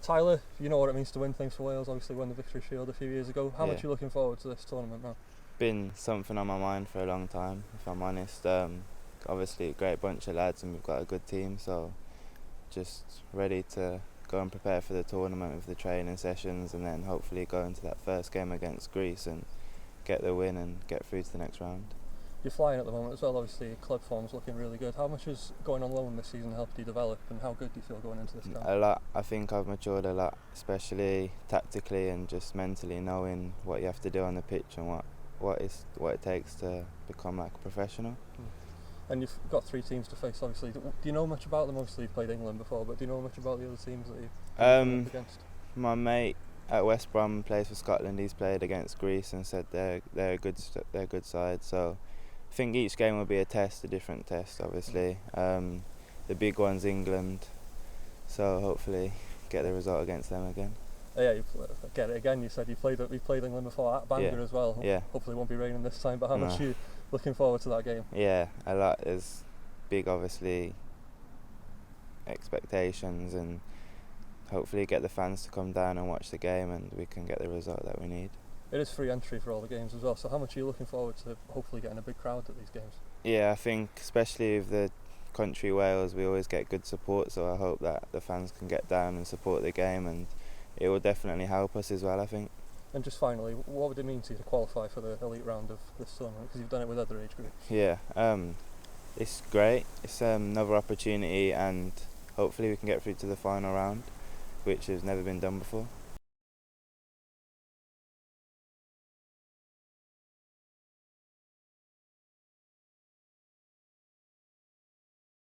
Tyler, you know what it means to win things for Wales. Obviously won the Victory Shield a few years ago. How much Yeah. are you looking forward to this tournament now? Been something on my mind for a long time, if I'm honest. Obviously a great bunch of lads and we've got a good team, so just ready to go and prepare for the tournament with the training sessions, and then hopefully go into that first game against Greece and get the win and get through to the next round. You're flying at the moment as well. Obviously your club form's looking really good. How much has going on loan this season helped you develop, and how good do you feel going into this camp? A lot. I think I've matured a lot, especially tactically and just mentally, knowing what you have to do on the pitch and what it takes to become like a professional. And you've got 3 teams to face, obviously. Do you know much about them? Obviously you've played England before, but do you know much about the other teams that you've been up against? My mate at West Brom plays for Scotland. He's played against Greece and said they're a good side. So I think each game will be a different test, obviously. The big one's England, so hopefully get the result against them again. Yeah, you get it again. You said you played England before at Bangor as well. Yeah. Hopefully it won't be raining this time, but how much are you looking forward to that game? Yeah, a lot. There's big, obviously, expectations, and hopefully get the fans to come down and watch the game and we can get the result that we need. It is free entry for all the games as well, so how much are you looking forward to hopefully getting a big crowd at these games? Yeah, I think especially with the country Wales, we always get good support, so I hope that the fans can get down and support the game, and it will definitely help us as well, I think. And just finally, what would it mean to you to qualify for the elite round of this tournament, because you've done it with other age groups? Yeah, it's great. It's another opportunity, and hopefully we can get through to the final round, which has never been done before.